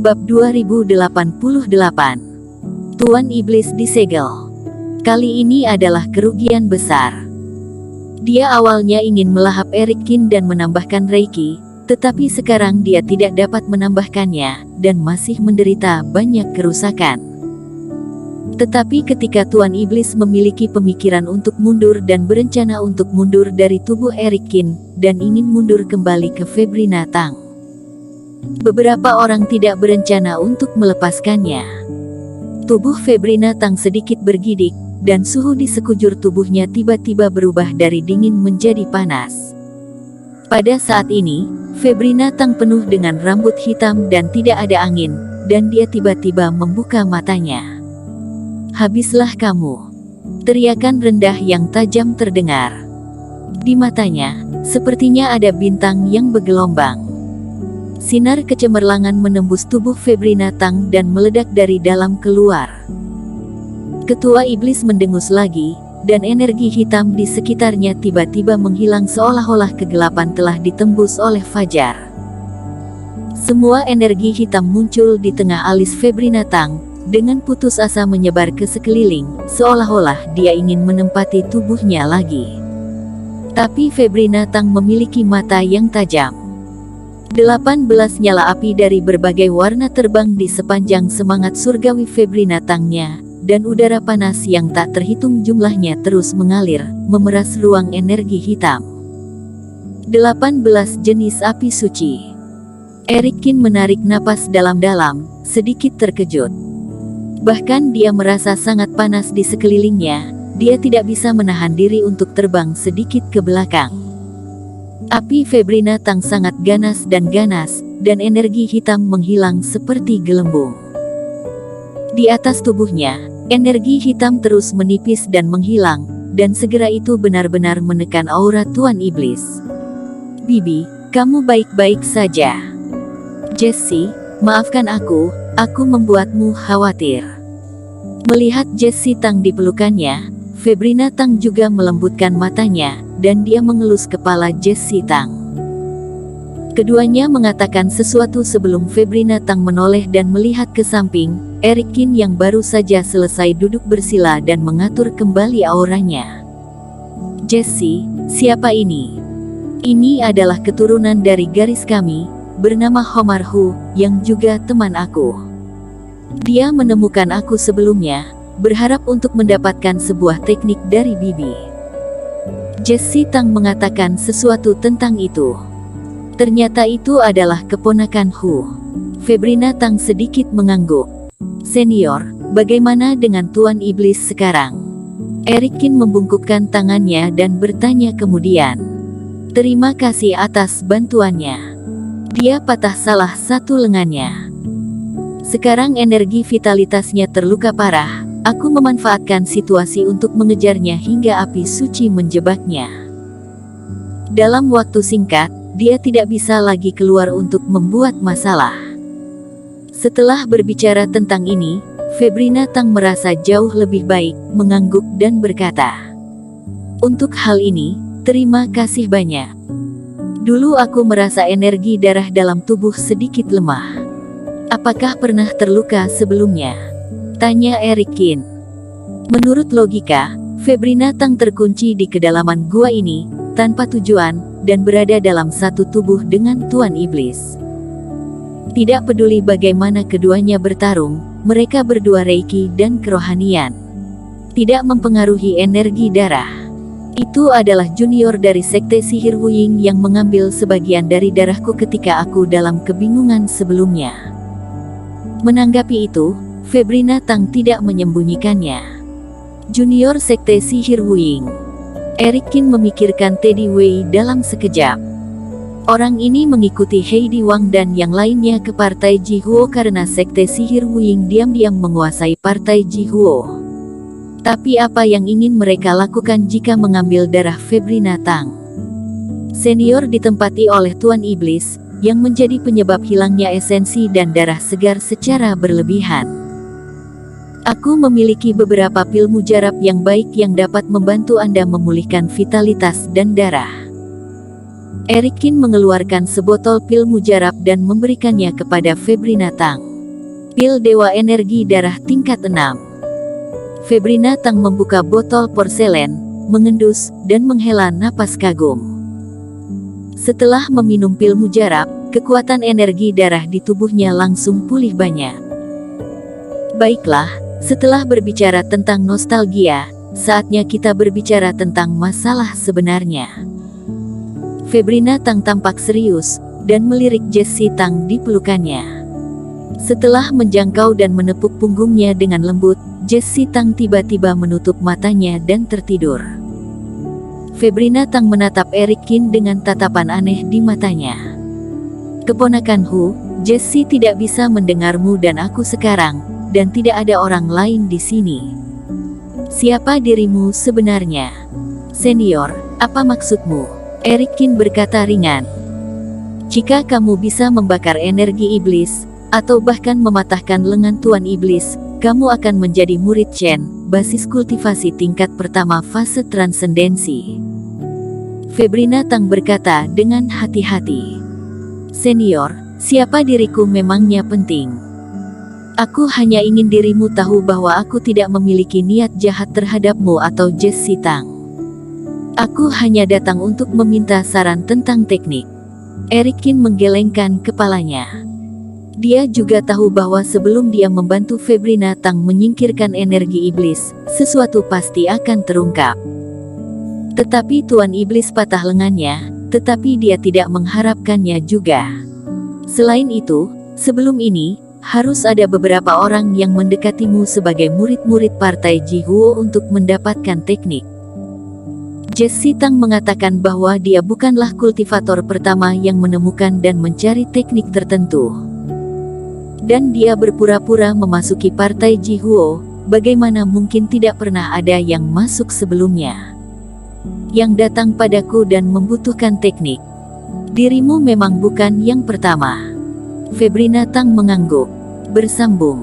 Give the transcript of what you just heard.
Bab 2088. Tuan Iblis disegel. Kali ini adalah kerugian besar. Dia awalnya ingin melahap Eric Kin dan menambahkan Reiki, tetapi sekarang dia tidak dapat menambahkannya, dan masih menderita banyak kerusakan. Tetapi ketika Tuan Iblis memiliki pemikiran untuk mundur dan berencana untuk mundur dari tubuh Eric Kin, dan ingin mundur kembali ke Febrina Tang, beberapa orang tidak berencana untuk melepaskannya. Tubuh Febrina Tang sedikit bergidik, dan suhu di sekujur tubuhnya tiba-tiba berubah dari dingin menjadi panas. Pada saat ini, Febrina Tang penuh dengan rambut hitam dan tidak ada angin, dan dia tiba-tiba membuka matanya. "Habislah kamu!" Teriakan rendah yang tajam terdengar. Di matanya, sepertinya ada bintang yang bergelombang. Sinar kecemerlangan menembus tubuh Febrina Tang dan meledak dari dalam keluar. Ketua Iblis mendengus lagi, dan energi hitam di sekitarnya tiba-tiba menghilang seolah-olah kegelapan telah ditembus oleh fajar. Semua energi hitam muncul di tengah alis Febrina Tang, dengan putus asa menyebar ke sekeliling, seolah-olah dia ingin menempati tubuhnya lagi. Tapi Febrina Tang memiliki mata yang tajam. 18 nyala api dari berbagai warna terbang di sepanjang semangat surgawi Febrina Tangnya, dan udara panas yang tak terhitung jumlahnya terus mengalir, memeras ruang energi hitam. 18 jenis api suci. Eric Kin menarik napas dalam-dalam, sedikit terkejut. Bahkan dia merasa sangat panas di sekelilingnya, dia tidak bisa menahan diri untuk terbang sedikit ke belakang. Api Febrina Tang sangat ganas, dan energi hitam menghilang seperti gelembung. Di atas tubuhnya, energi hitam terus menipis dan menghilang, dan segera itu benar-benar menekan aura Tuan Iblis. "Bibi, kamu baik-baik saja?" "Jessie, maafkan aku membuatmu khawatir." Melihat Jessie Tang di pelukannya, Febrina Tang juga melembutkan matanya, dan dia mengelus kepala Jessie Tang. Keduanya mengatakan sesuatu sebelum Febrina Tang menoleh dan melihat ke samping. Eric Kin yang baru saja selesai duduk bersila dan mengatur kembali auranya. "Jessie, siapa ini?" "Ini adalah keturunan dari garis kami, bernama Homar Hu, yang juga teman aku. Dia menemukan aku sebelumnya, berharap untuk mendapatkan sebuah teknik dari Bibi." Jessie Tang mengatakan sesuatu tentang itu. Ternyata itu adalah keponakan Hu. Febrina Tang sedikit mengangguk. "Senior, bagaimana dengan Tuan Iblis sekarang?" Eric Kin membungkukkan tangannya dan bertanya kemudian. "Terima kasih atas bantuannya." Dia patah salah satu lengannya. Sekarang energi vitalitasnya terluka parah. Aku memanfaatkan situasi untuk mengejarnya hingga api suci menjebaknya. Dalam waktu singkat, dia tidak bisa lagi keluar untuk membuat masalah. Setelah berbicara tentang ini, Febrina Tang merasa jauh lebih baik, mengangguk dan berkata, "Untuk hal ini, terima kasih banyak. Dulu aku merasa energi darah dalam tubuh sedikit lemah." "Apakah pernah terluka sebelumnya?" tanya Eric Kin. Menurut logika, Febrina Tang terkunci di kedalaman gua ini, tanpa tujuan, dan berada dalam satu tubuh dengan Tuan Iblis. Tidak peduli bagaimana keduanya bertarung, mereka berdua Reiki dan kerohanian. Tidak mempengaruhi energi darah. Itu adalah junior dari Sekte Sihir Wuying yang mengambil sebagian dari darahku ketika aku dalam kebingungan sebelumnya. Menanggapi itu, Febrina Tang tidak menyembunyikannya. Junior Sekte Sihir Wuying. Eric Kin memikirkan Teddy Wei dalam sekejap. Orang ini mengikuti Heidi Wang dan yang lainnya ke Partai Jihuo karena Sekte Sihir Wuying diam-diam menguasai Partai Jihuo. Tapi apa yang ingin mereka lakukan jika mengambil darah Febrina Tang? Senior ditempati oleh Tuan Iblis, yang menjadi penyebab hilangnya esensi dan darah segar secara berlebihan. "Aku memiliki beberapa pil mujarab yang baik yang dapat membantu Anda memulihkan vitalitas dan darah." Eric Kin mengeluarkan sebotol pil mujarab dan memberikannya kepada Febrina Tang. Pil Dewa Energi Darah tingkat 6. Febrina Tang membuka botol porselen, mengendus, dan menghela napas kagum. Setelah meminum pil mujarab, kekuatan energi darah di tubuhnya langsung pulih banyak. Baiklah, setelah berbicara tentang nostalgia, saatnya kita berbicara tentang masalah sebenarnya. Febrina Tang tampak serius, dan melirik Jessie Tang di pelukannya. Setelah menjangkau dan menepuk punggungnya dengan lembut, Jessie Tang tiba-tiba menutup matanya dan tertidur. Febrina Tang menatap Eric Kin dengan tatapan aneh di matanya. Keponakanku, Jessie tidak bisa mendengarmu dan aku sekarang, dan tidak ada orang lain di sini. Siapa dirimu sebenarnya? Senior, apa maksudmu? Eric Kin berkata ringan. Jika kamu bisa membakar energi iblis, atau bahkan mematahkan lengan Tuan Iblis, kamu akan menjadi murid Chen, basis kultivasi tingkat pertama fase transendensi. Febrina Tang berkata dengan hati-hati. Senior, siapa diriku memangnya penting. Aku hanya ingin dirimu tahu bahwa aku tidak memiliki niat jahat terhadapmu atau Jessie Tang. Aku hanya datang untuk meminta saran tentang teknik. Eric Kin menggelengkan kepalanya. Dia juga tahu bahwa sebelum dia membantu Febrina Tang menyingkirkan energi iblis, sesuatu pasti akan terungkap. Tetapi Tuan Iblis patah lengannya, tetapi dia tidak mengharapkannya juga. Selain itu, sebelum ini, harus ada beberapa orang yang mendekatimu sebagai murid-murid partai Jihuo untuk mendapatkan teknik. Jessie Tang mengatakan bahwa dia bukanlah kultivator pertama yang menemukan dan mencari teknik tertentu. Dan dia berpura-pura memasuki partai Jihuo, bagaimana mungkin tidak pernah ada yang masuk sebelumnya. Yang datang padaku dan membutuhkan teknik. Dirimu memang bukan yang pertama. Febrina Tang mengangguk, bersambung.